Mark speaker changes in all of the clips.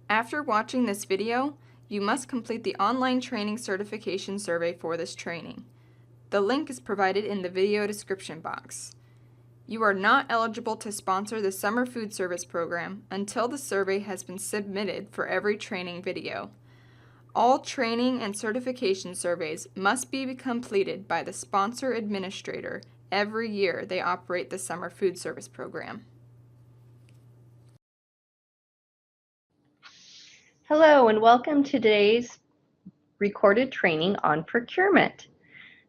Speaker 1: After watching this video, you must complete the online training certification survey for this training. The link is provided in the video description box. You are not eligible to sponsor the Summer Food Service Program until the survey has been submitted for every training video. All training and certification surveys must be completed by the sponsor administrator every year they operate the Summer Food Service Program.
Speaker 2: Hello and welcome to today's recorded training on procurement.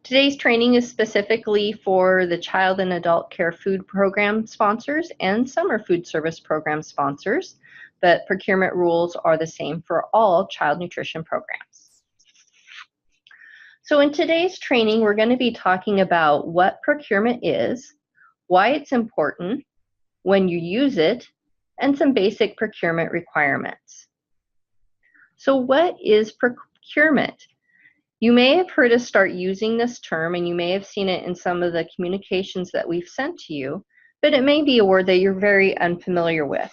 Speaker 2: Today's training is specifically for the Child and Adult Care Food Program sponsors and Summer Food Service Program sponsors, but procurement rules are the same for all child nutrition programs. So in today's training, we're going to be talking about what procurement is, why it's important, when you use it, and some basic procurement requirements. So what is procurement? You may have heard us start using this term, and you may have seen it in some of the communications that we've sent to you, but it may be a word that you're very unfamiliar with.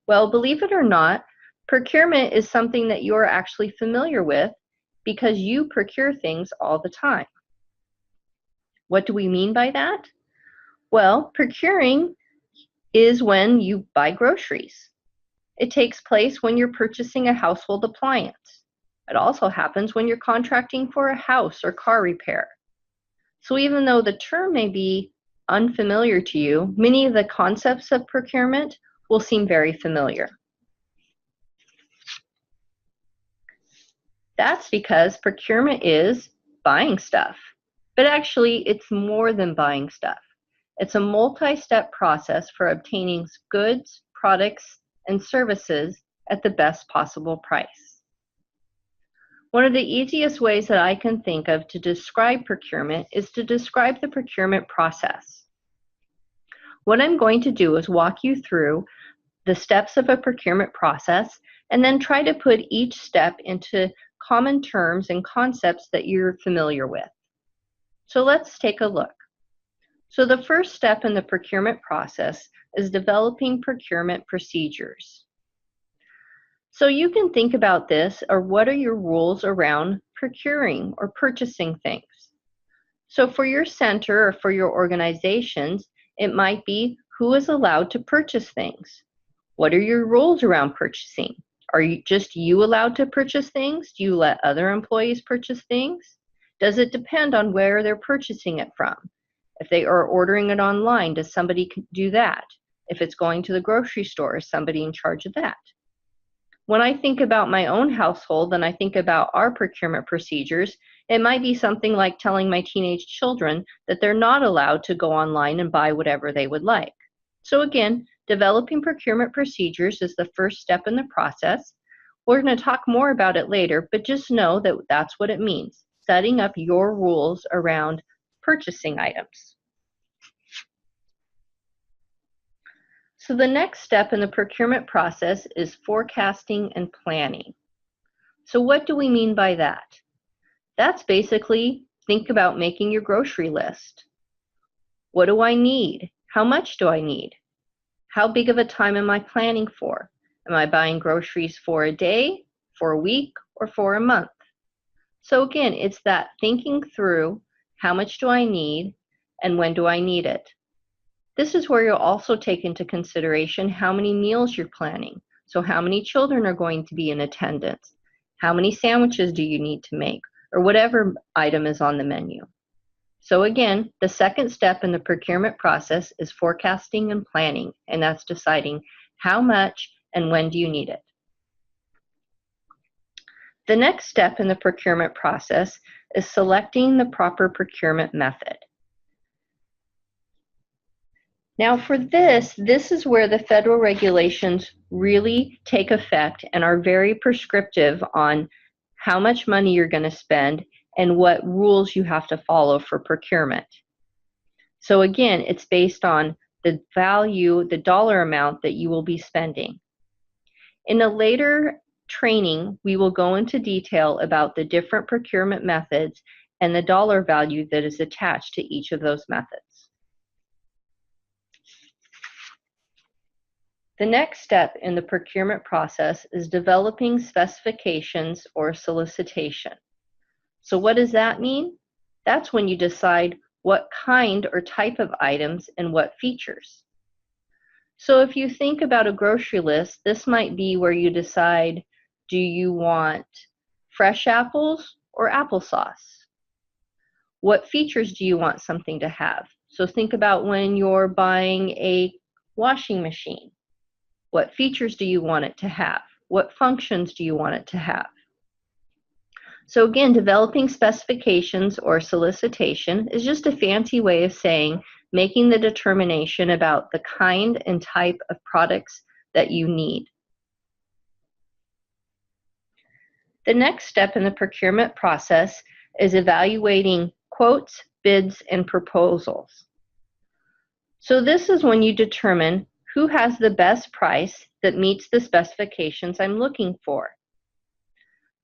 Speaker 2: Well, believe it or not, procurement is something that you're actually familiar with because you procure things all the time. What do we mean by that? Well, procuring is when you buy groceries. It takes place when you're purchasing a household appliance. It also happens when you're contracting for a house or car repair. So even though the term may be unfamiliar to you, many of the concepts of procurement will seem very familiar. That's because procurement is buying stuff, but actually it's more than buying stuff. It's a multi-step process for obtaining goods, products, and services at the best possible price. One of the easiest ways that I can think of to describe procurement is to describe the procurement process. What I'm going to do is walk you through the steps of a procurement process and then try to put each step into common terms and concepts that you're familiar with. So let's take a look. So the first step in the procurement process is developing procurement procedures. So you can think about this, or what are your rules around procuring or purchasing things? So for your center or for your organizations, it might be who is allowed to purchase things. What are your rules around purchasing? Are you allowed to purchase things? Do you let other employees purchase things? Does it depend on where they're purchasing it from? If they are ordering it online, does somebody do that? If it's going to the grocery store, is somebody in charge of that? When I think about my own household and I think about our procurement procedures, it might be something like telling my teenage children that they're not allowed to go online and buy whatever they would like. So again, developing procurement procedures is the first step in the process. We're going to talk more about it later, but just know that that's what it means, setting up your rules around purchasing items. So the next step in the procurement process is forecasting and planning. So what do we mean by that? That's basically think about making your grocery list. What do I need? How much do I need? How big of a time am I planning for? Am I buying groceries for a day, for a week, or for a month? So again, it's that thinking through how much do I need and when do I need it? This is where you'll also take into consideration how many meals you're planning. So how many children are going to be in attendance? How many sandwiches do you need to make? Or whatever item is on the menu. So again, the second step in the procurement process is forecasting and planning, and that's deciding how much and when do you need it. The next step in the procurement process is selecting the proper procurement method. Now for this is where the federal regulations really take effect and are very prescriptive on how much money you're going to spend and what rules you have to follow for procurement. So again, it's based on the value, the dollar amount that you will be spending. In a later training, we will go into detail about the different procurement methods and the dollar value that is attached to each of those methods. The next step in the procurement process is developing specifications or solicitation. So what does that mean? That's when you decide what kind or type of items and what features. So if you think about a grocery list, this might be where you decide, do you want fresh apples or applesauce? What features do you want something to have? So think about when you're buying a washing machine. What features do you want it to have? What functions do you want it to have? So again, developing specifications or solicitation is just a fancy way of saying making the determination about the kind and type of products that you need. The next step in the procurement process is evaluating quotes, bids, and proposals. So this is when you determine who has the best price that meets the specifications I'm looking for.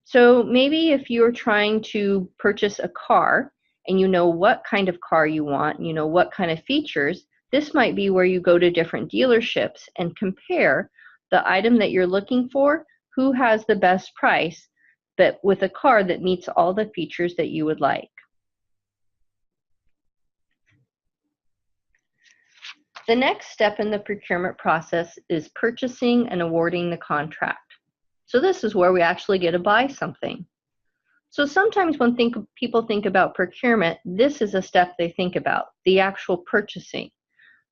Speaker 2: So maybe if you're trying to purchase a car and you know what kind of car you want, you know what kind of features, this might be where you go to different dealerships and compare the item that you're looking for, who has the best price, but with a car that meets all the features that you would like. The next step in the procurement process is purchasing and awarding the contract. So this is where we actually get to buy something. So sometimes when people think about procurement, this is a step they think about, the actual purchasing.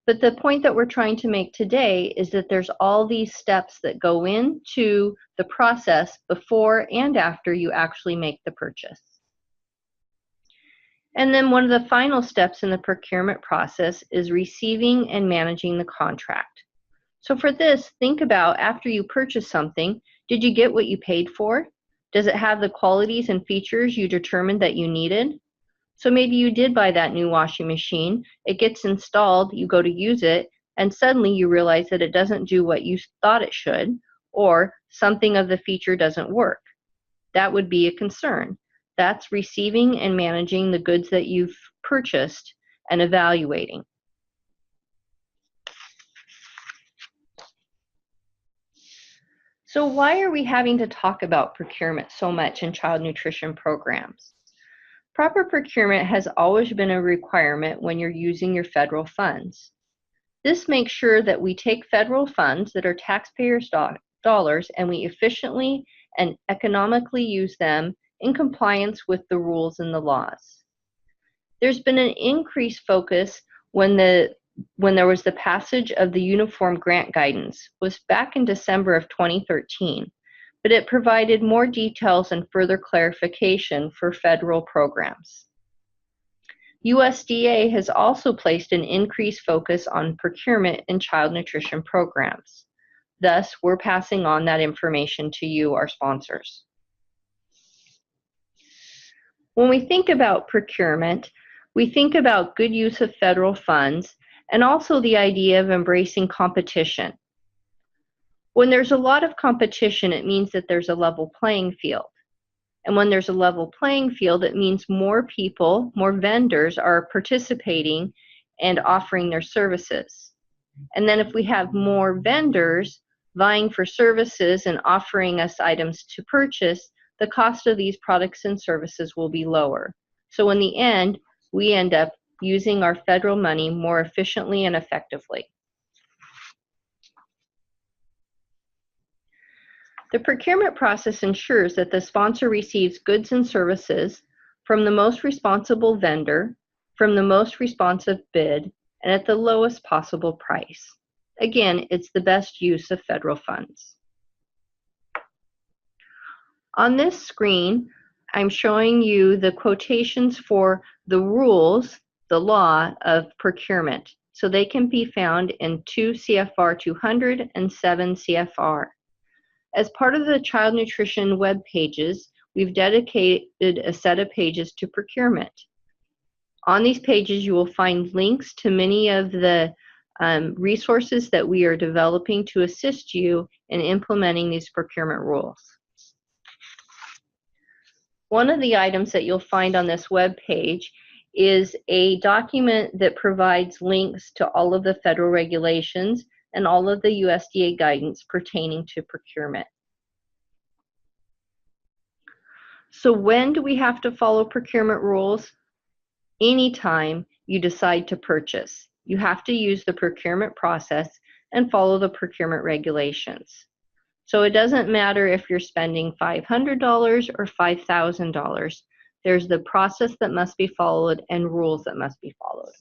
Speaker 2: But the point that we're trying to make today is that there's all these steps that go into the process before and after you actually make the purchase. And then one of the final steps in the procurement process is receiving and managing the contract. So for this, think about after you purchase something, did you get what you paid for? Does it have the qualities and features you determined that you needed? So maybe you did buy that new washing machine, it gets installed, you go to use it, and suddenly you realize that it doesn't do what you thought it should, or something of the feature doesn't work. That would be a concern. That's receiving and managing the goods that you've purchased and evaluating. So why are we having to talk about procurement so much in child nutrition programs? Proper procurement has always been a requirement when you're using your federal funds. This makes sure that we take federal funds that are taxpayers' dollars and we efficiently and economically use them in compliance with the rules and the laws. There's been an increased focus when there was the passage of the Uniform Grant Guidance, was back in December of 2013, but it provided more details and further clarification for federal programs. USDA has also placed an increased focus on procurement in child nutrition programs. Thus, we're passing on that information to you, our sponsors. When we think about procurement, we think about good use of federal funds and also the idea of embracing competition. When there's a lot of competition, it means that there's a level playing field. And when there's a level playing field, it means more people, more vendors are participating and offering their services. And then if we have more vendors vying for services and offering us items to purchase, the cost of these products and services will be lower. So in the end, we end up using our federal money more efficiently and effectively. The procurement process ensures that the sponsor receives goods and services from the most responsible vendor, from the most responsive bid, and at the lowest possible price. Again, it's the best use of federal funds. On this screen, I'm showing you the quotations for the rules, the law of procurement. So they can be found in 2 CFR 200 and 7 CFR. As part of the child nutrition web pages, we've dedicated a set of pages to procurement. On these pages, you will find links to many of the resources that we are developing to assist you in implementing these procurement rules. One of the items that you'll find on this web page is a document that provides links to all of the federal regulations and all of the USDA guidance pertaining to procurement. So when do we have to follow procurement rules? Anytime you decide to purchase, you have to use the procurement process and follow the procurement regulations. So it doesn't matter if you're spending $500 or $5,000. There's the process that must be followed and rules that must be followed.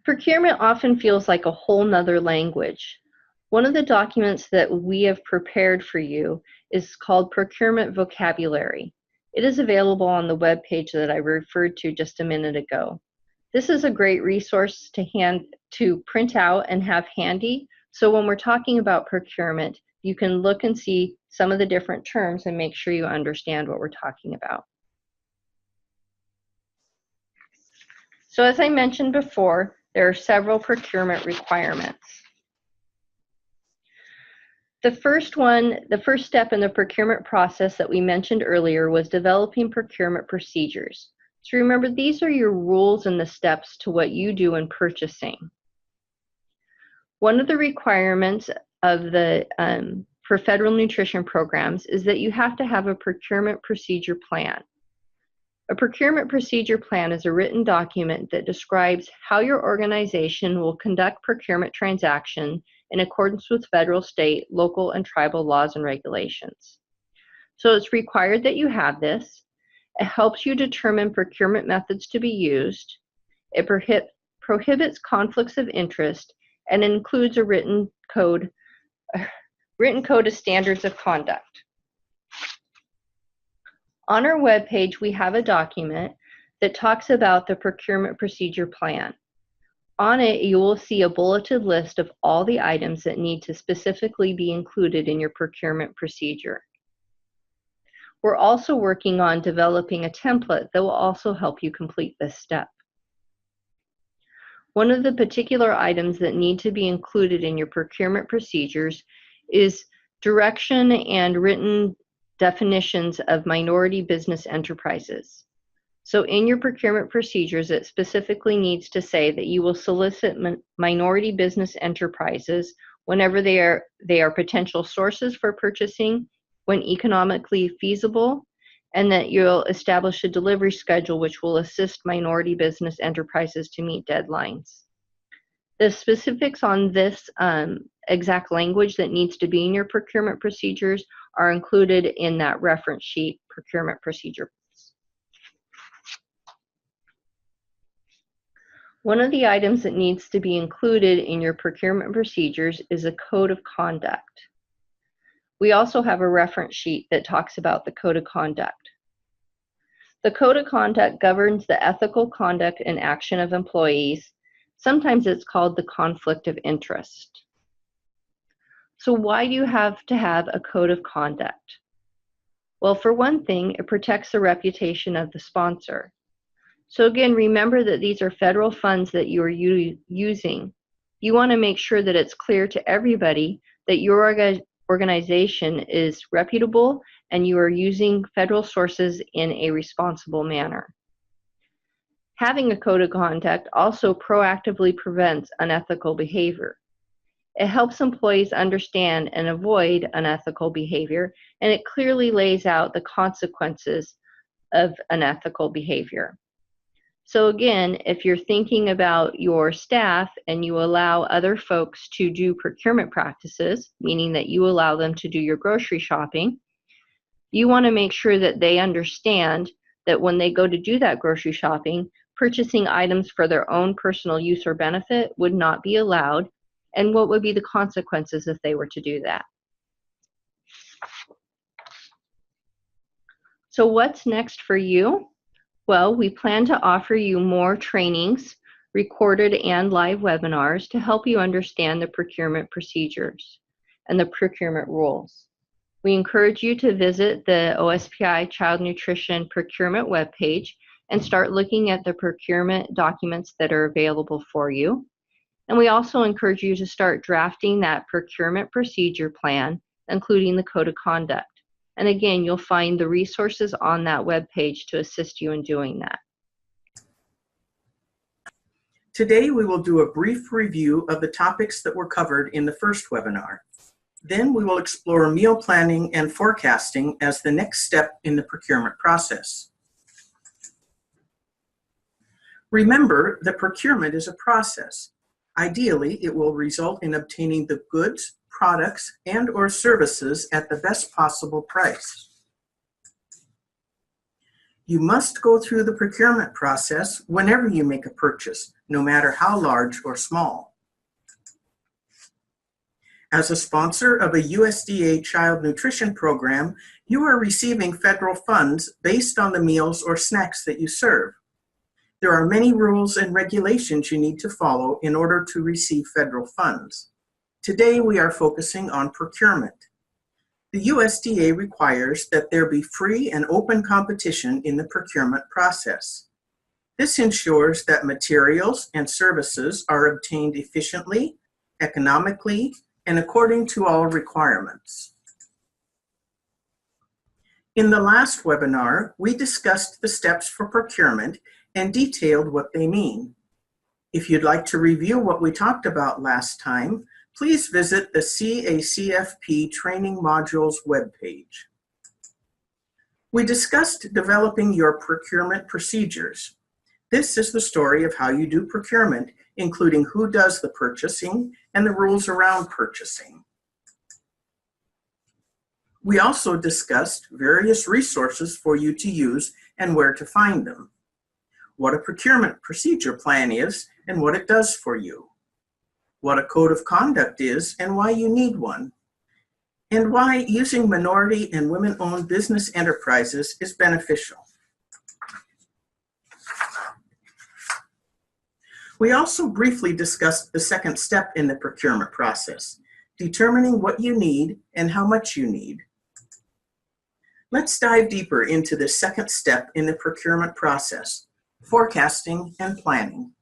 Speaker 2: Procurement often feels like a whole nother language. One of the documents that we have prepared for you is called Procurement Vocabulary. It is available on the web page that I referred to just a minute ago. This is a great resource to print out and have handy, so when we're talking about procurement, you can look and see some of the different terms and make sure you understand what we're talking about. So as I mentioned before, there are several procurement requirements. The first step in the procurement process that we mentioned earlier was developing procurement procedures. So remember, these are your rules and the steps to what you do in purchasing. One of the requirements of for federal nutrition programs is that you have to have a procurement procedure plan. A procurement procedure plan is a written document that describes how your organization will conduct procurement transactions in accordance with federal, state, local, and tribal laws and regulations. So it's required that you have this. It helps you determine procurement methods to be used. It prohibits conflicts of interest and includes a written code of standards of conduct. On our webpage, we have a document that talks about the procurement procedure plan. On it, you will see a bulleted list of all the items that need to specifically be included in your procurement procedure. We're also working on developing a template that will also help you complete this step. One of the particular items that need to be included in your procurement procedures is direction and written definitions of minority business enterprises. So in your procurement procedures, it specifically needs to say that you will solicit minority business enterprises whenever they are potential sources for purchasing when economically feasible, and that you'll establish a delivery schedule which will assist minority business enterprises to meet deadlines. The specifics on this exact language that needs to be in your procurement procedures are included in that reference sheet, Procurement Procedure. One of the items that needs to be included in your procurement procedures is a code of conduct. We also have a reference sheet that talks about the code of conduct. The code of conduct governs the ethical conduct and action of employees. Sometimes it's called the conflict of interest. So why do you have to have a code of conduct? Well, for one thing, it protects the reputation of the sponsor. So again, remember that these are federal funds that you are using. You want to make sure that it's clear to everybody that your organization is reputable and you are using federal sources in a responsible manner. Having a code of conduct also proactively prevents unethical behavior. It helps employees understand and avoid unethical behavior, and it clearly lays out the consequences of unethical behavior. So again, if you're thinking about your staff and you allow other folks to do procurement practices, meaning that you allow them to do your grocery shopping, you want to make sure that they understand that when they go to do that grocery shopping, purchasing items for their own personal use or benefit would not be allowed, and what would be the consequences if they were to do that. So what's next for you? Well, we plan to offer you more trainings, recorded and live webinars to help you understand the procurement procedures and the procurement rules. We encourage you to visit the OSPI Child Nutrition Procurement webpage and start looking at the procurement documents that are available for you. And we also encourage you to start drafting that procurement procedure plan, including the code of conduct. And again, you'll find the resources on that webpage to assist you in doing that.
Speaker 3: Today, we will do a brief review of the topics that were covered in the first webinar. Then we will explore meal planning and forecasting as the next step in the procurement process. Remember that procurement is a process. Ideally, it will result in obtaining the goods, products, and/or services at the best possible price. You must go through the procurement process whenever you make a purchase, no matter how large or small. As a sponsor of a USDA child nutrition program, you are receiving federal funds based on the meals or snacks that you serve. There are many rules and regulations you need to follow in order to receive federal funds. Today, we are focusing on procurement. The USDA requires that there be free and open competition in the procurement process. This ensures that materials and services are obtained efficiently, economically, and according to all requirements. In the last webinar, we discussed the steps for procurement and detailed what they mean. If you'd like to review what we talked about last time, please visit the CACFP Training Modules webpage. We discussed developing your procurement procedures. This is the story of how you do procurement, including who does the purchasing and the rules around purchasing. We also discussed various resources for you to use and where to find them, what a procurement procedure plan is and what it does for you, what a code of conduct is and why you need one, and why using minority and women-owned business enterprises is beneficial. We also briefly discussed the second step in the procurement process, determining what you need and how much you need. Let's dive deeper into the second step in the procurement process, forecasting and planning.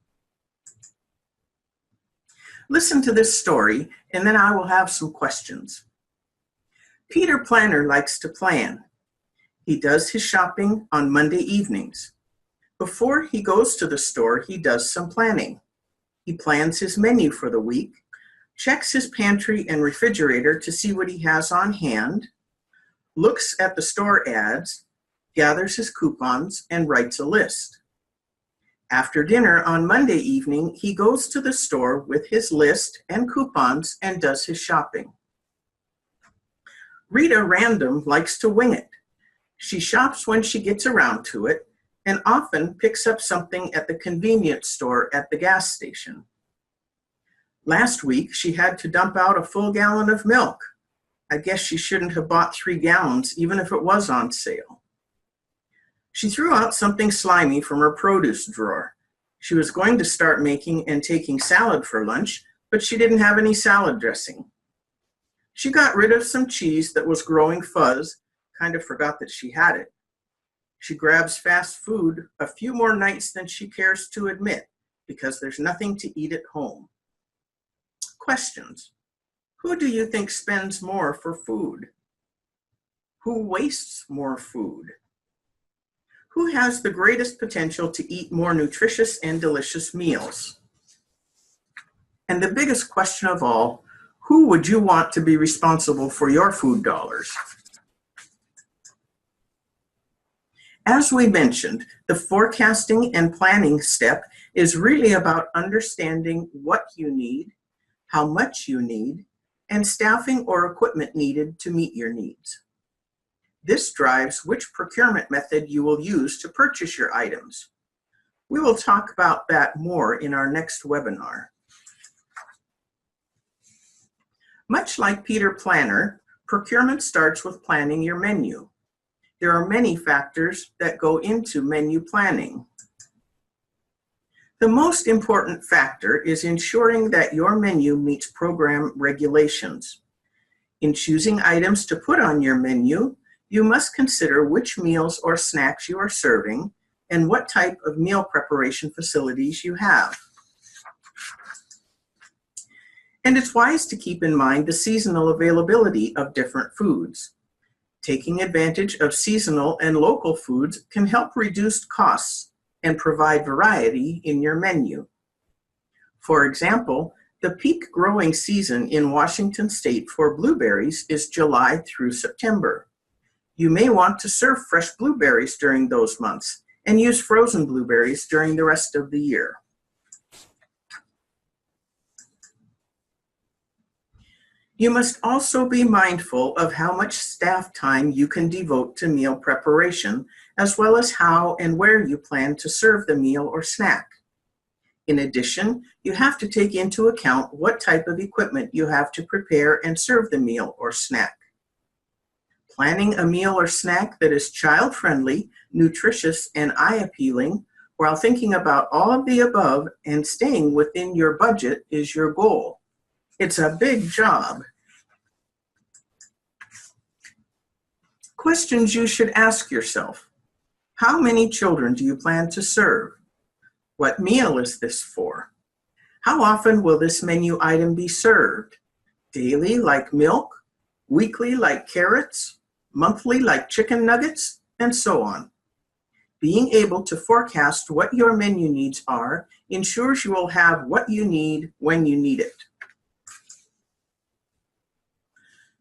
Speaker 3: Listen to this story, and then I will have some questions. Peter Planner likes to plan. He does his shopping on Monday evenings. Before he goes to the store, he does some planning. He plans his menu for the week, checks his pantry and refrigerator to see what he has on hand, looks at the store ads, gathers his coupons, and writes a list. After dinner on Monday evening, he goes to the store with his list and coupons and does his shopping. Rita Random likes to wing it. She shops when she gets around to it and often picks up something at the convenience store at the gas station. Last week, she had to dump out a full gallon of milk. I guess she shouldn't have bought 3 gallons, even if it was on sale. She threw out something slimy from her produce drawer. She was going to start making and taking salad for lunch, but she didn't have any salad dressing. She got rid of some cheese that was growing fuzz, kind of forgot that she had it. She grabs fast food a few more nights than she cares to admit because there's nothing to eat at home. Questions. Who do you think spends more for food? Who wastes more food? Who has the greatest potential to eat more nutritious and delicious meals? And the biggest question of all, who would you want to be responsible for your food dollars? As we mentioned, the forecasting and planning step is really about understanding what you need, how much you need, and staffing or equipment needed to meet your needs. This drives which procurement method you will use to purchase your items. We will talk about that more in our next webinar. Much like Peter Planner, procurement starts with planning your menu. There are many factors that go into menu planning. The most important factor is ensuring that your menu meets program regulations. In choosing items to put on your menu, you must consider which meals or snacks you are serving and what type of meal preparation facilities you have. And it's wise to keep in mind the seasonal availability of different foods. Taking advantage of seasonal and local foods can help reduce costs and provide variety in your menu. For example, the peak growing season in Washington state for blueberries is July through September. You may want to serve fresh blueberries during those months and use frozen blueberries during the rest of the year. You must also be mindful of how much staff time you can devote to meal preparation, as well as how and where you plan to serve the meal or snack. In addition, you have to take into account what type of equipment you have to prepare and serve the meal or snack. Planning a meal or snack that is child-friendly, nutritious, and eye-appealing while thinking about all of the above and staying within your budget is your goal. It's a big job. Questions you should ask yourself. How many children do you plan to serve? What meal is this for? How often will this menu item be served? Daily, like milk? Weekly, like carrots? Monthly, like chicken nuggets? And so on. Being able to forecast what your menu needs are ensures you will have what you need when you need it.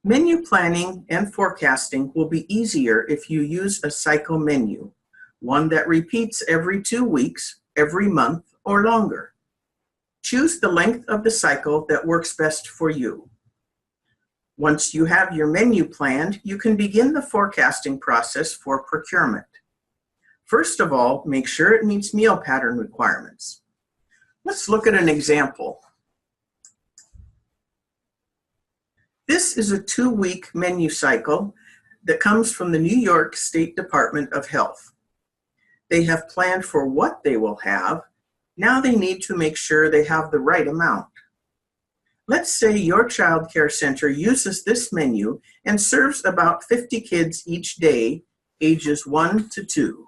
Speaker 3: Menu planning and forecasting will be easier if you use a cycle menu, one that repeats every 2 weeks, every month, or longer. Choose the length of the cycle that works best for you. Once you have your menu planned, you can begin the forecasting process for procurement. First of all, make sure it meets meal pattern requirements. Let's look at an example. This is a 2-week menu cycle that comes from the New York State Department of Health. They have planned for what they will have. Now they need to make sure they have the right amount. Let's say your child care center uses this menu and serves about 50 kids each day, ages 1 to 2.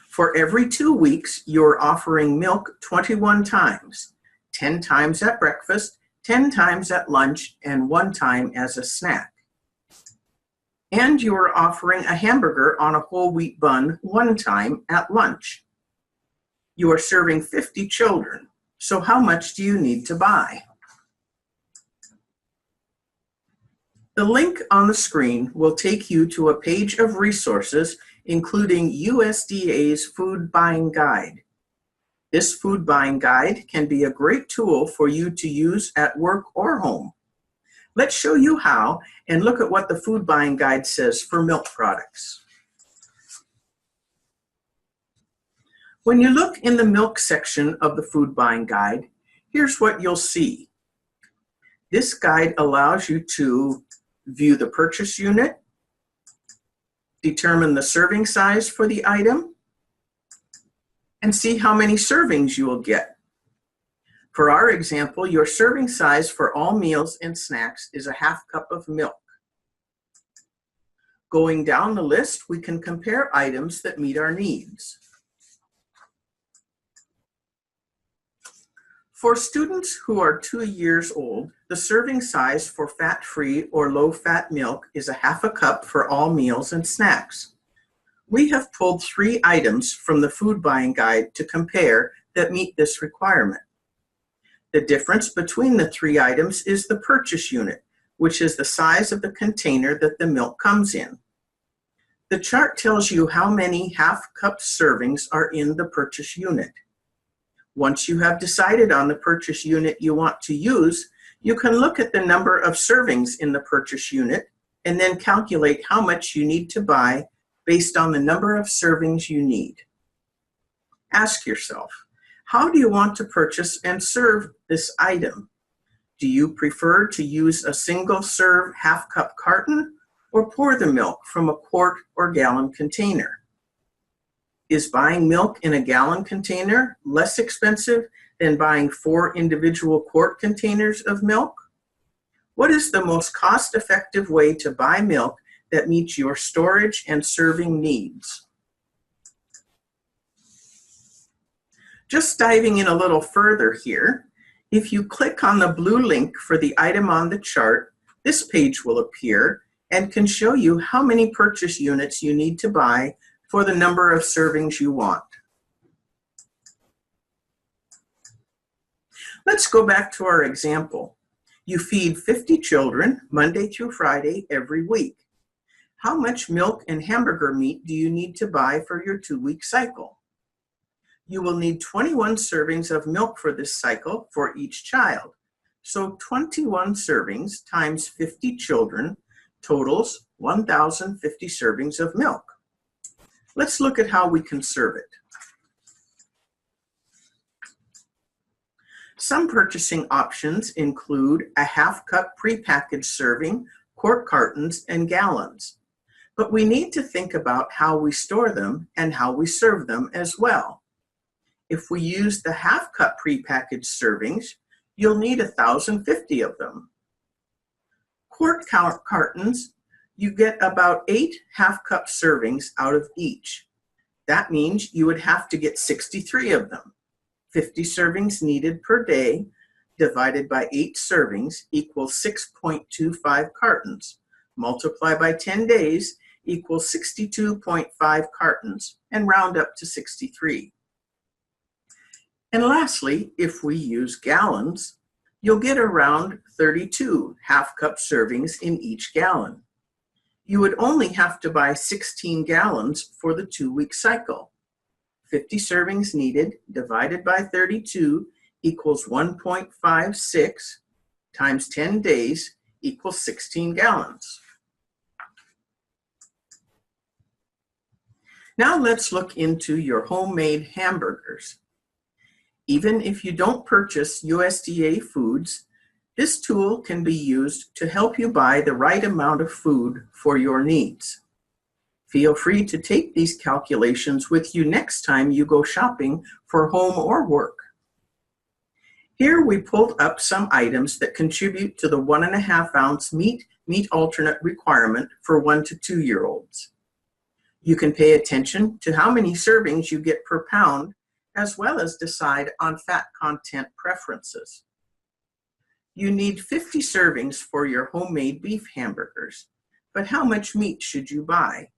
Speaker 3: For every 2 weeks, you're offering milk 21 times, 10 times at breakfast, 10 times at lunch, and 1 time as a snack. And you are offering a hamburger on a whole wheat bun 1 time at lunch. You are serving 50 children, so how much do you need to buy? The link on the screen will take you to a page of resources, including USDA's Food Buying Guide. This food buying guide can be a great tool for you to use at work or home. Let's show you how and look at what the food buying guide says for milk products. When you look in the milk section of the food buying guide, here's what you'll see. This guide allows you to view the purchase unit, determine the serving size for the item, and see how many servings you will get. For our example, your serving size for all meals and snacks is a half cup of milk. Going down the list, we can compare items that meet our needs. For students who are 2 years old, the serving size for fat-free or low-fat milk is a half a cup for all meals and snacks. We have pulled 3 items from the food buying guide to compare that meet this requirement. The difference between the 3 items is the purchase unit, which is the size of the container that the milk comes in. The chart tells you how many half-cup servings are in the purchase unit. Once you have decided on the purchase unit you want to use, you can look at the number of servings in the purchase unit and then calculate how much you need to buy based on the number of servings you need. Ask yourself, how do you want to purchase and serve this item? Do you prefer to use a single-serve half-cup carton or pour the milk from a quart or gallon container? Is buying milk in a gallon container less expensive than buying 4 individual quart containers of milk? What is the most cost-effective way to buy milk that meets your storage and serving needs? Just diving in a little further here, if you click on the blue link for the item on the chart, this page will appear and can show you how many purchase units you need to buy for the number of servings you want. Let's go back to our example. You feed 50 children Monday through Friday every week. How much milk and hamburger meat do you need to buy for your 2-week cycle? You will need 21 servings of milk for this cycle for each child. So 21 servings times 50 children totals 1,050 servings of milk. Let's look at how we can serve it. Some purchasing options include a half-cup prepackaged serving, quart cartons, and gallons. But we need to think about how we store them and how we serve them as well. If we use the half-cup prepackaged servings, you'll need 1,050 of them. Quart cartons, you get about 8 half-cup servings out of each. That means you would have to get 63 of them. 50 servings needed per day divided by 8 servings equals 6.25 cartons. Multiply by 10 days equals 62.5 cartons, and round up to 63. And lastly, if we use gallons, you'll get around 32 half-cup servings in each gallon. You would only have to buy 16 gallons for the 2-week cycle. 50 servings needed divided by 32 equals 1.56 times 10 days equals 16 gallons. Now let's look into your homemade hamburgers. Even if you don't purchase USDA foods, this tool can be used to help you buy the right amount of food for your needs. Feel free to take these calculations with you next time you go shopping for home or work. Here we pulled up some items that contribute to the 1.5 ounce meat alternate requirement for 1 to 2-year-olds. You can pay attention to how many servings you get per pound, as well as decide on fat content preferences. You need 50 servings for your homemade beef hamburgers, but how much meat should you buy?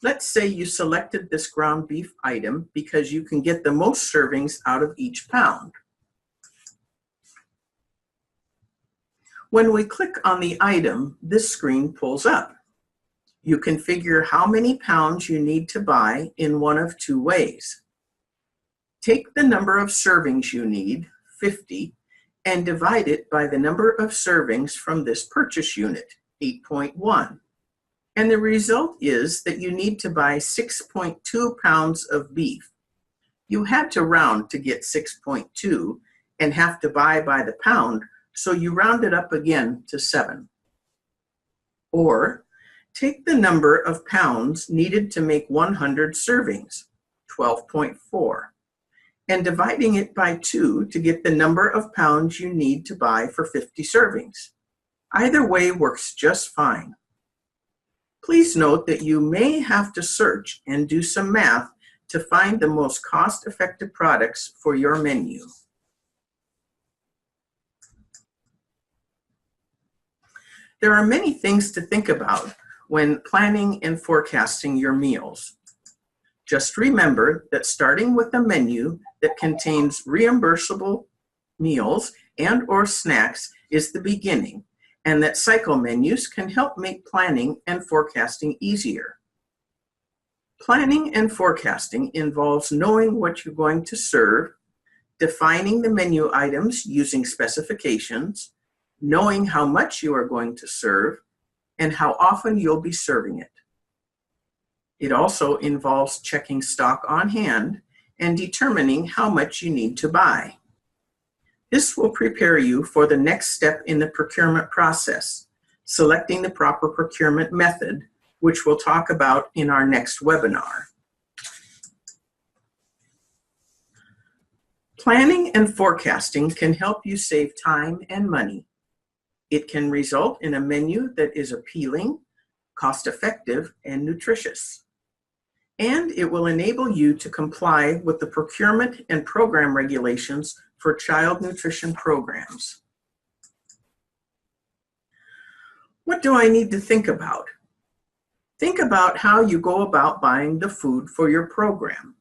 Speaker 3: Let's say you selected this ground beef item because you can get the most servings out of each pound. When we click on the item, this screen pulls up. You can figure how many pounds you need to buy in one of 2 ways. Take the number of servings you need, 50, and divide it by the number of servings from this purchase unit, 8.1. And the result is that you need to buy 6.2 pounds of beef. You had to round to get 6.2 and have to buy by the pound, so you round it up again to 7. Or take the number of pounds needed to make 100 servings, 12.4, and dividing it by 2 to get the number of pounds you need to buy for 50 servings. Either way works just fine. Please note that you may have to search and do some math to find the most cost-effective products for your menu. There are many things to think about when planning and forecasting your meals. Just remember that starting with a menu that contains reimbursable meals and/or snacks is the beginning, and that cycle menus can help make planning and forecasting easier. Planning and forecasting involves knowing what you're going to serve, defining the menu items using specifications, knowing how much you are going to serve, and how often you'll be serving it. It also involves checking stock on hand and determining how much you need to buy. This will prepare you for the next step in the procurement process, selecting the proper procurement method, which we'll talk about in our next webinar. Planning and forecasting can help you save time and money. It can result in a menu that is appealing, cost-effective, and nutritious. And it will enable you to comply with the procurement and program regulations for child nutrition programs. What do I need to think about? Think about how you go about buying the food for your program.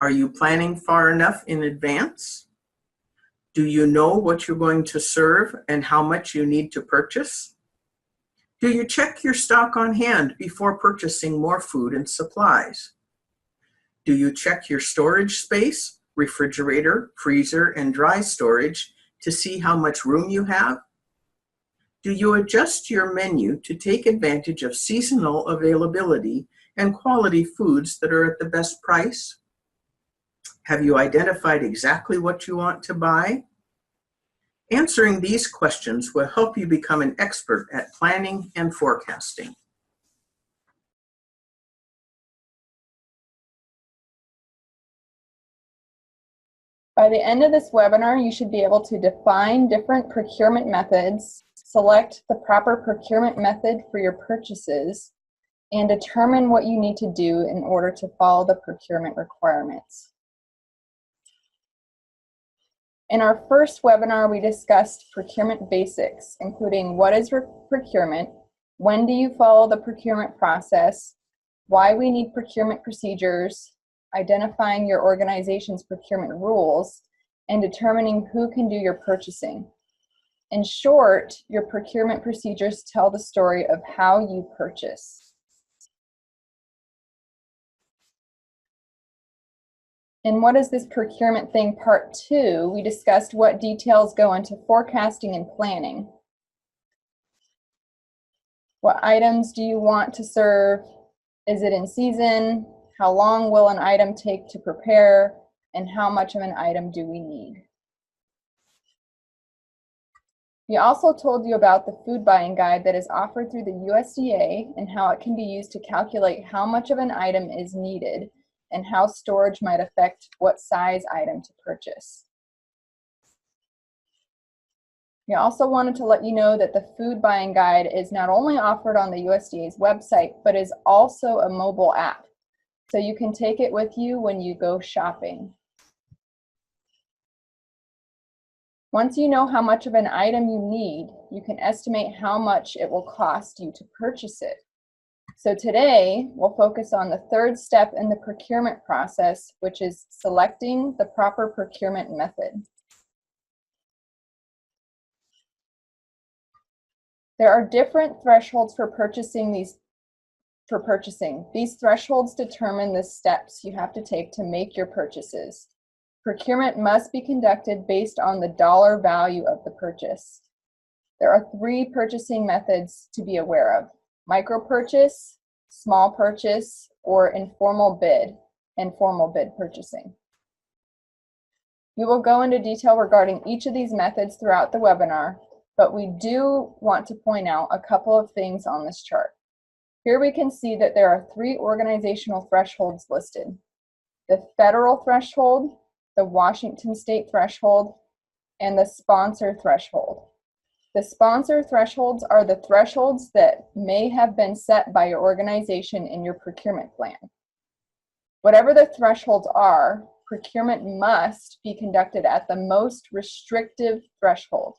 Speaker 3: Are you planning far enough in advance? Do you know what you're going to serve and how much you need to purchase? Do you check your stock on hand before purchasing more food and supplies? Do you check your storage space, refrigerator, freezer, and dry storage to see how much room you have? Do you adjust your menu to take advantage of seasonal availability and quality foods that are at the best price? Have you identified exactly what you want to buy? Answering these questions will help you become an expert at planning and forecasting.
Speaker 1: By the end of this webinar, you should be able to define different procurement methods, select the proper procurement method for your purchases, and determine what you need to do in order to follow the procurement requirements. In our first webinar, we discussed procurement basics, including what is procurement, when do you follow the procurement process, why we need procurement procedures, identifying your organization's procurement rules, and determining who can do your purchasing. In short, your procurement procedures tell the story of how you purchase. In What is this procurement thing, part 2, we discussed what details go into forecasting and planning. What items do you want to serve? Is it in season? How long will an item take to prepare? And how much of an item do we need? We also told you about the food buying guide that is offered through the USDA and how it can be used to calculate how much of an item is needed and how storage might affect what size item to purchase. We also wanted to let you know that the food buying guide is not only offered on the USDA's website, but is also a mobile app. So you can take it with you when you go shopping. Once you know how much of an item you need, you can estimate how much it will cost you to purchase it. So today, we'll focus on the third step in the procurement process, which is selecting the proper procurement method. There are different thresholds for purchasing. These thresholds determine the steps you have to take to make your purchases. Procurement must be conducted based on the dollar value of the purchase. There are 3 purchasing methods to be aware of: micro purchase, small purchase, or informal bid and formal bid purchasing. We will go into detail regarding each of these methods throughout the webinar, but we do want to point out a couple of things on this chart. Here we can see that there are 3 organizational thresholds listed: the federal threshold, the Washington state threshold, and the sponsor threshold. The sponsor thresholds are the thresholds that may have been set by your organization in your procurement plan. Whatever the thresholds are, procurement must be conducted at the most restrictive threshold.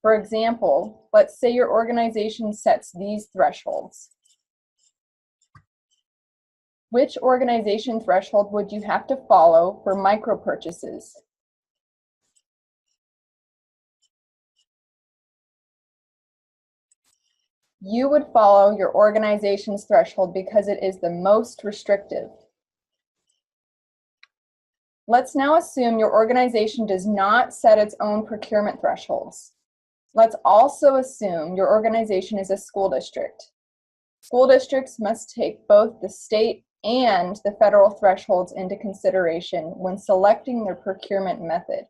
Speaker 1: For example, let's say your organization sets these thresholds. Which organization threshold would you have to follow for micro purchases? You would follow your organization's threshold because it is the most restrictive. Let's now assume your organization does not set its own procurement thresholds. Let's also assume your organization is a school district. School districts must take both the state and the federal thresholds into consideration when selecting their procurement method.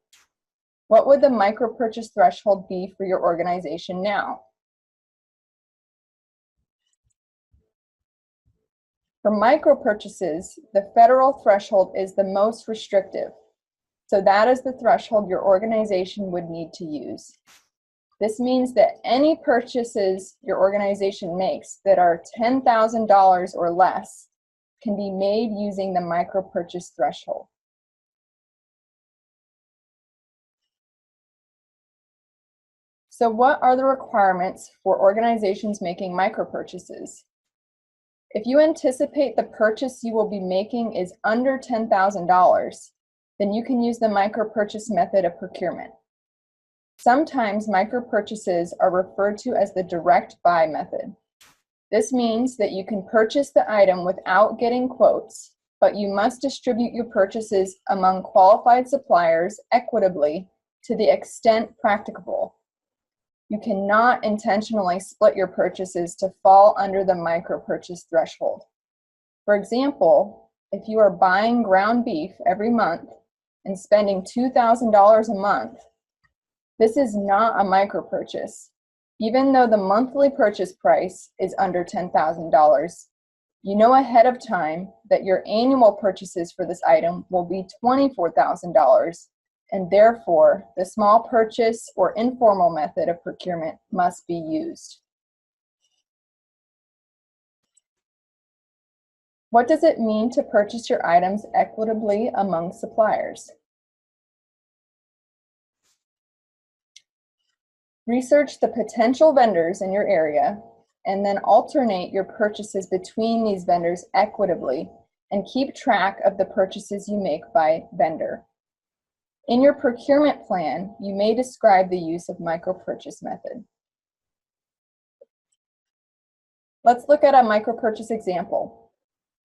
Speaker 1: What would the micro purchase threshold be for your organization now? For micro purchases, the federal threshold is the most restrictive. So that is the threshold your organization would need to use. This means that any purchases your organization makes that are $10,000 or less can be made using the micro purchase threshold. So what are the requirements for organizations making micro purchases? If you anticipate the purchase you will be making is under $10,000, then you can use the micro purchase method of procurement. Sometimes micro-purchases are referred to as the direct buy method. This means that you can purchase the item without getting quotes, but you must distribute your purchases among qualified suppliers equitably to the extent practicable. You cannot intentionally split your purchases to fall under the micro-purchase threshold. For example, if you are buying ground beef every month and spending $2,000 a month, this is not a micro-purchase. Even though the monthly purchase price is under $10,000, you know ahead of time that your annual purchases for this item will be $24,000, and therefore the small purchase or informal method of procurement must be used. What does it mean to purchase your items equitably among suppliers? Research the potential vendors in your area and then alternate your purchases between these vendors equitably and keep track of the purchases you make by vendor. In your procurement plan, you may describe the use of micro-purchase method. Let's look at a micro-purchase example.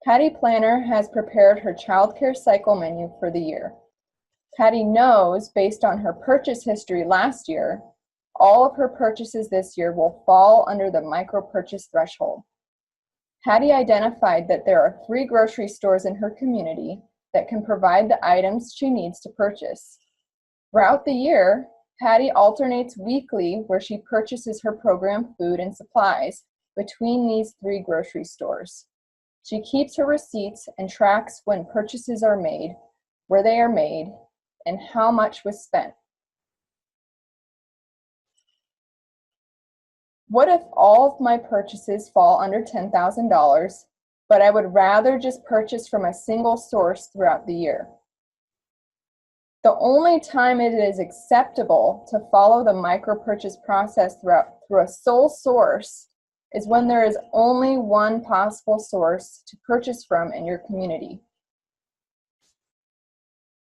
Speaker 1: Patty Planner has prepared her childcare cycle menu for the year. Patty knows, based on her purchase history last year, all of her purchases this year will fall under the micro-purchase threshold. Patty identified that there are 3 grocery stores in her community that can provide the items she needs to purchase. Throughout the year, Patty alternates weekly where she purchases her program food and supplies between these 3 grocery stores. She keeps her receipts and tracks when purchases are made, where they are made, and how much was spent. What if all of my purchases fall under $10,000, but I would rather just purchase from a single source throughout the year? The only time it is acceptable to follow the micro-purchase process through a sole source is when there is only one possible source to purchase from in your community.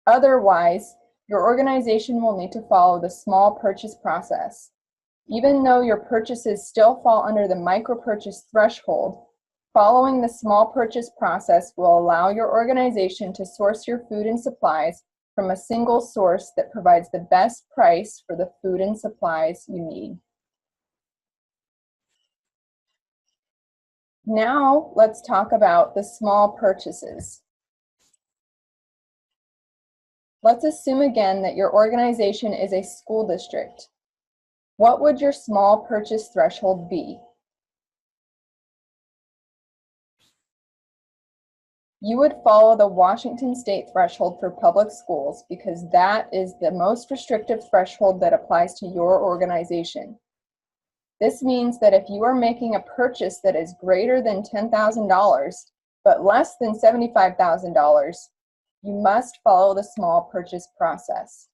Speaker 1: Otherwise, your organization will need to follow the small purchase process. Even though your purchases still fall under the micro-purchase threshold, following the small purchase process will allow your organization to source your food and supplies from a single source that provides the best price for the food and supplies you need. Now, let's talk about the small purchases. Let's assume again that your organization is a school district. What would your small purchase threshold be? You would follow the Washington State threshold for public schools because that is the most restrictive threshold that applies to your organization. This means that if you are making a purchase that is greater than $10,000 but less than $75,000, you must follow the small purchase process.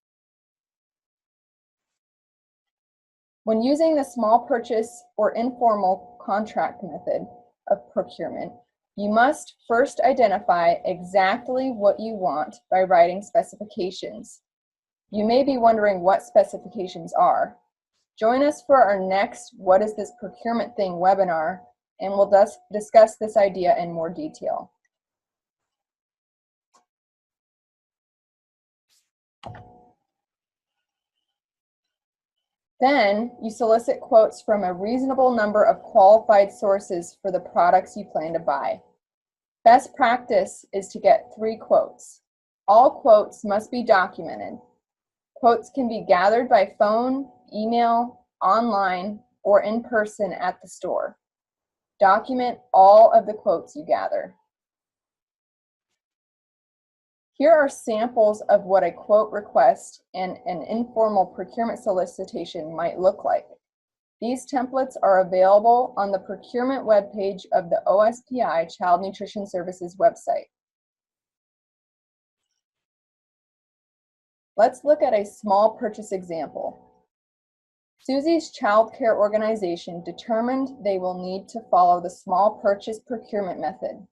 Speaker 1: When using the small purchase or informal contract method of procurement, you must first identify exactly what you want by writing specifications. You may be wondering what specifications are. Join us for our next What is this procurement thing webinar, and we'll discuss this idea in more detail. Then, you solicit quotes from a reasonable number of qualified sources for the products you plan to buy. Best practice is to get 3 quotes. All quotes must be documented. Quotes can be gathered by phone, email, online, or in person at the store. Document all of the quotes you gather. Here are samples of what a quote request and an informal procurement solicitation might look like. These templates are available on the procurement webpage of the OSPI Child Nutrition Services website. Let's look at a small purchase example. Susie's child care organization determined they will need to follow the small purchase procurement method.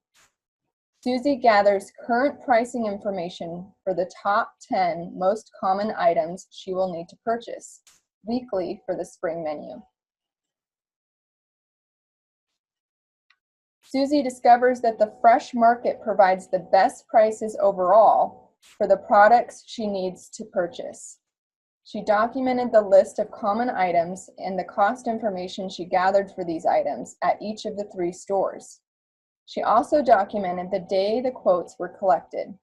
Speaker 1: Susie gathers current pricing information for the top 10 most common items she will need to purchase. weekly for the spring menu. Susie discovers that the fresh market provides the best prices overall for the products she needs to purchase. She documented the list of common items and the cost information she gathered for these items at each of the 3 stores. She also documented the day the quotes were collected.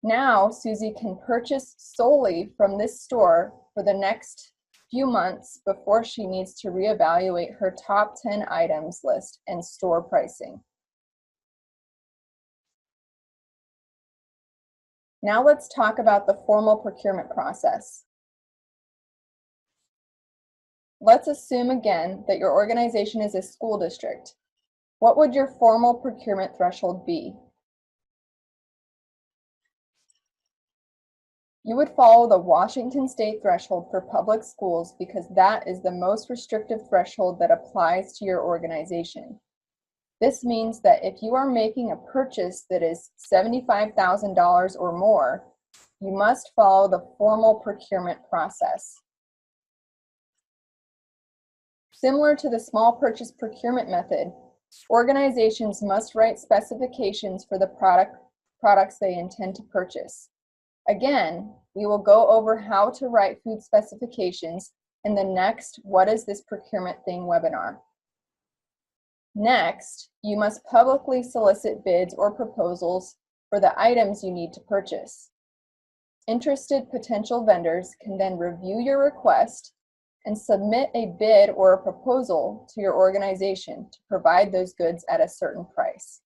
Speaker 1: Now, Susie can purchase solely from this store for the next few months before she needs to reevaluate her top 10 items list and store pricing. Now let's talk about the formal procurement process. Let's assume again that your organization is a school district. What would your formal procurement threshold be? You would follow the Washington State threshold for public schools because that is the most restrictive threshold that applies to your organization. This means that if you are making a purchase that is $75,000 or more, you must follow the formal procurement process. Similar to the small purchase procurement method, organizations must write specifications for the products they intend to purchase. Again, we will go over how to write food specifications in the next What is this procurement thing webinar. Next, you must publicly solicit bids or proposals for the items you need to purchase. Interested potential vendors can then review your request and submit a bid or a proposal to your organization to provide those goods at a certain price.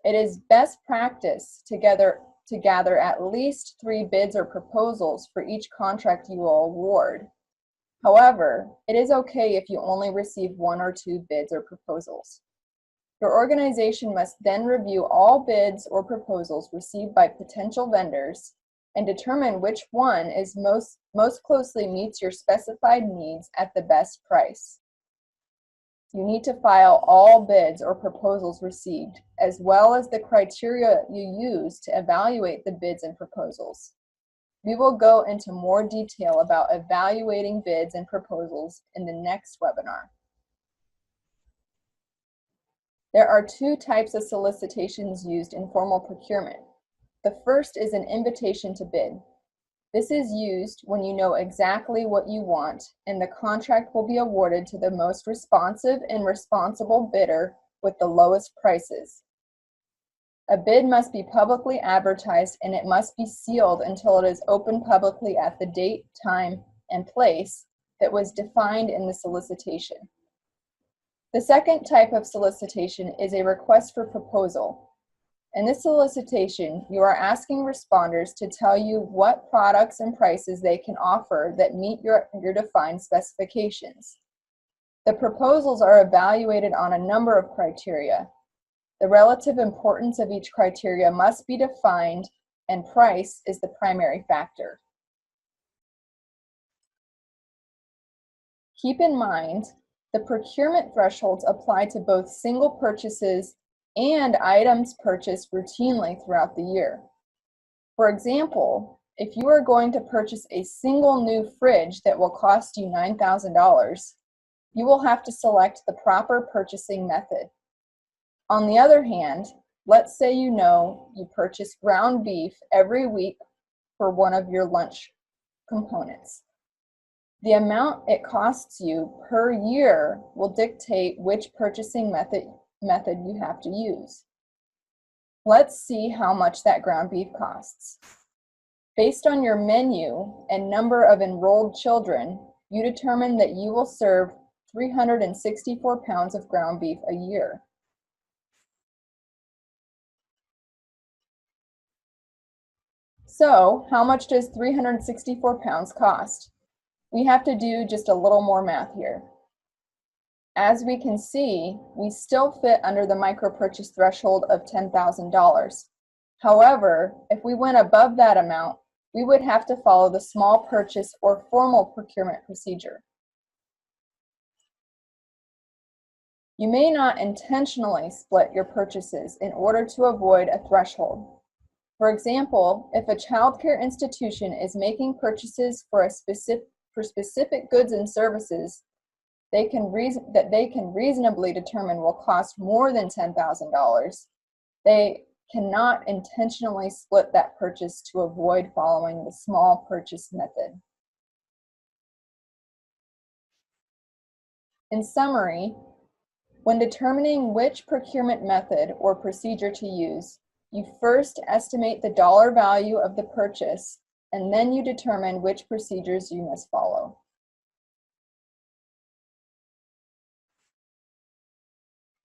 Speaker 1: It is best practice to gather at least 3 bids or proposals for each contract you will award. However, it is okay if you only receive 1 or 2 bids or proposals. Your organization must then review all bids or proposals received by potential vendors and determine which one is most closely meets your specified needs at the best price. You need to file all bids or proposals received, as well as the criteria you use to evaluate the bids and proposals. We will go into more detail about evaluating bids and proposals in the next webinar. There are 2 types of solicitations used in formal procurement. The first is an invitation to bid. This is used when you know exactly what you want and the contract will be awarded to the most responsive and responsible bidder with the lowest prices. A bid must be publicly advertised and it must be sealed until it is opened publicly at the date, time, and place that was defined in the solicitation. The second type of solicitation is a request for proposal. In this solicitation, you are asking responders to tell you what products and prices they can offer that meet your defined specifications. The proposals are evaluated on a number of criteria. The relative importance of each criteria must be defined, and price is the primary factor. Keep in mind, the procurement thresholds apply to both single purchases and items purchased routinely throughout the year. For example, if you are going to purchase a single new fridge that will cost you $9,000, you will have to select the proper purchasing method. On the other hand, let's say you know you purchase ground beef every week for one of your lunch components. The amount it costs you per year will dictate which purchasing method you have to use. Let's see how much that ground beef costs. Based on your menu and number of enrolled children, you determine that you will serve 364 pounds of ground beef a year. So, how much does 364 pounds cost? We have to do just a little more math here. As we can see, we still fit under the micro-purchase threshold of $10,000. However, if we went above that amount, we would have to follow the small purchase or formal procurement procedure. You may not intentionally split your purchases in order to avoid a threshold. For example, if a childcare institution is making purchases for a for specific goods and services they can reasonably determine will cost more than $10,000, they cannot intentionally split that purchase to avoid following the small purchase method. In summary, when determining which procurement method or procedure to use, you first estimate the dollar value of the purchase, and then you determine which procedures you must follow.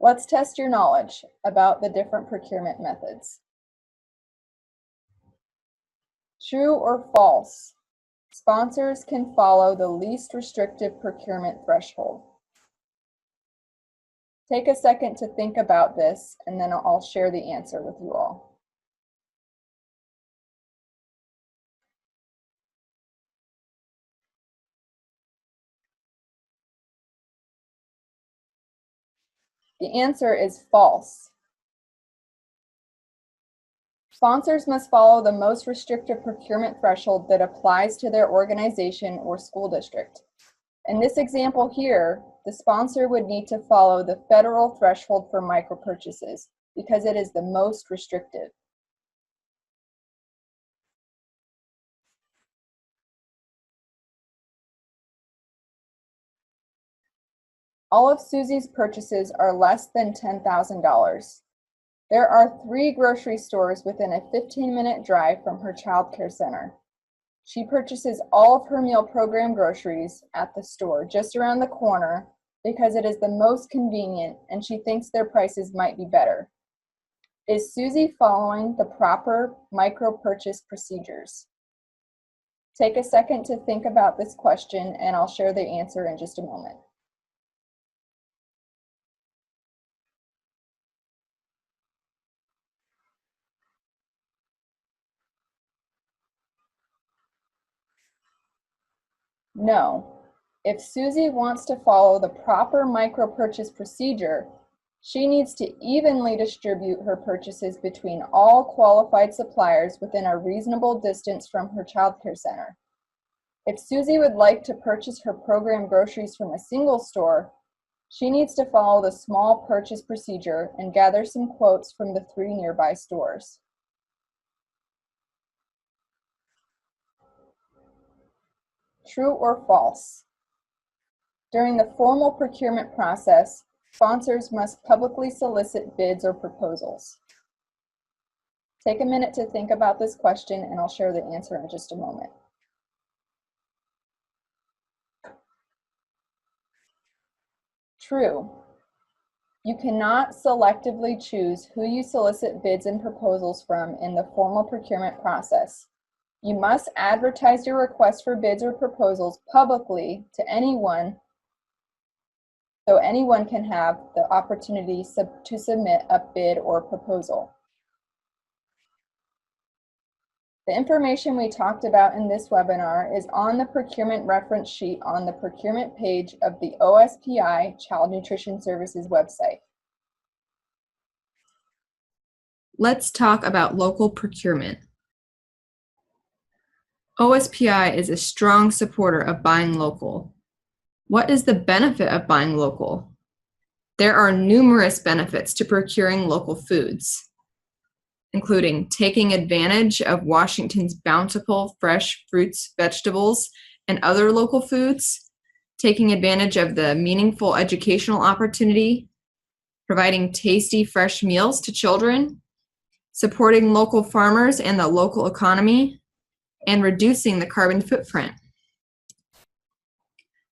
Speaker 1: Let's test your knowledge about the different procurement methods. True or false? Sponsors can follow the least restrictive procurement threshold. Take a second to think about this, and then I'll share the answer with you all. The answer is false. Sponsors must follow the most restrictive procurement threshold that applies to their organization or school district. In this example here, the sponsor would need to follow the federal threshold for micro-purchases because it is the most restrictive. All of Susie's purchases are less than $10,000. There are 3 grocery stores within a 15-minute drive from her child care center. She purchases all of her meal program groceries at the store just around the corner because it is the most convenient and she thinks their prices might be better. Is Susie following the proper micro-purchase procedures? Take a second to think about this question and I'll share the answer in just a moment. No. If Susie wants to follow the proper micro-purchase procedure, she needs to evenly distribute her purchases between all qualified suppliers within a reasonable distance from her child care center. If Susie would like to purchase her program groceries from a single store, she needs to follow the small purchase procedure and gather some quotes from the 3 nearby stores. True or false? During the formal procurement process, sponsors must publicly solicit bids or proposals. Take a minute to think about this question and I'll share the answer in just a moment. True. You cannot selectively choose who you solicit bids and proposals from in the formal procurement process. You must advertise your request for bids or proposals publicly to anyone, so anyone can have the opportunity to submit a bid or proposal. The information we talked about in this webinar is on the procurement reference sheet on the procurement page of the OSPI Child Nutrition Services website.
Speaker 4: Let's talk about local procurement. OSPI is a strong supporter of buying local. What is the benefit of buying local? There are numerous benefits to procuring local foods, including taking advantage of Washington's bountiful fresh fruits, vegetables, and other local foods, taking advantage of the meaningful educational opportunity, providing tasty fresh meals to children, supporting local farmers and the local economy, and reducing the carbon footprint.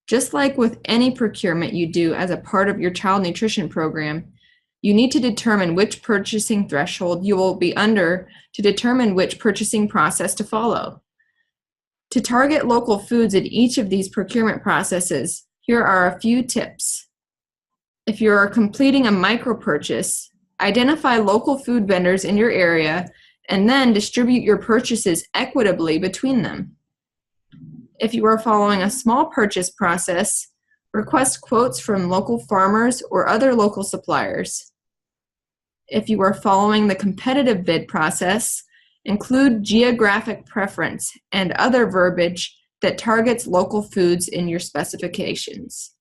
Speaker 4: Just like with any procurement you do as a part of your child nutrition program, you need to determine which purchasing threshold you will be under to determine which purchasing process to follow. To target local foods in each of these procurement processes, here are a few tips. If you are completing a micro purchase, identify local food vendors in your area and then distribute your purchases equitably between them. If you are following a small purchase process, request quotes from local farmers or other local suppliers. If you are following the competitive bid process, include geographic preference and other verbiage that targets local foods in your specifications.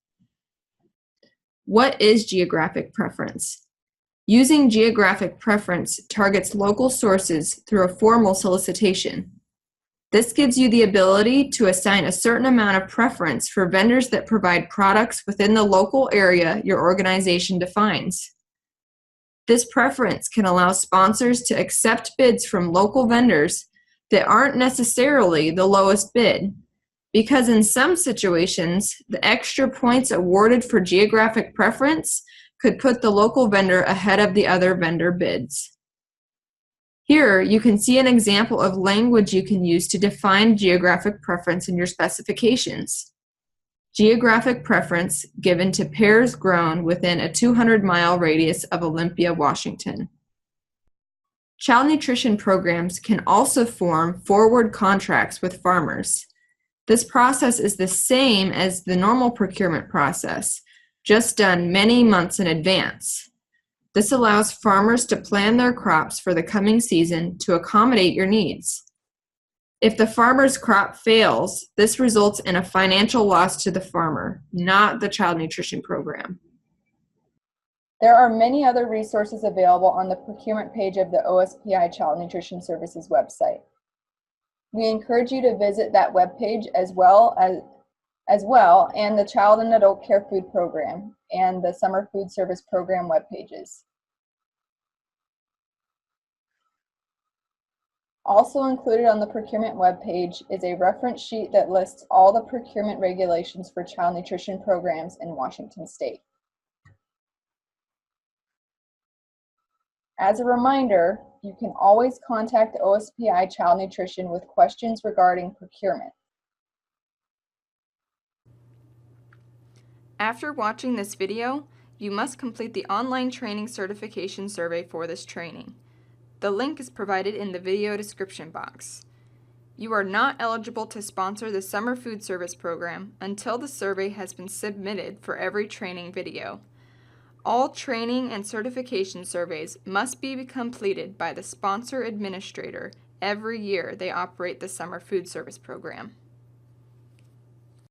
Speaker 4: What is geographic preference? Using geographic preference targets local sources through a formal solicitation. This gives you the ability to assign a certain amount of preference for vendors that provide products within the local area your organization defines. This preference can allow sponsors to accept bids from local vendors that aren't necessarily the lowest bid, because in some situations, the extra points awarded for geographic preference could put the local vendor ahead of the other vendor bids. Here, you can see an example of language you can use to define geographic preference in your specifications. Geographic preference given to pears grown within a 200-mile radius of Olympia, Washington. Child nutrition programs can also form forward contracts with farmers. This process is the same as the normal procurement process, just done many months in advance. This allows farmers to plan their crops for the coming season to accommodate your needs. If the farmer's crop fails, this results in a financial loss to the farmer, not the child nutrition program.
Speaker 1: There are many other resources available on the procurement page of the OSPI Child Nutrition Services website. We encourage you to visit that webpage as well and the Child and Adult Care Food Program and the Summer Food Service Program web pages. Also included on the procurement webpage is a reference sheet that lists all the procurement regulations for child nutrition programs in Washington State. As a reminder, you can always contact OSPI Child Nutrition with questions regarding procurement. After watching this video, you must complete the online training certification survey for this training. The link is provided in the video description box. You are not eligible to sponsor the Summer Food Service Program until the survey has been submitted for every training video. All training and certification surveys must be completed by the sponsor administrator every year they operate the Summer Food Service Program.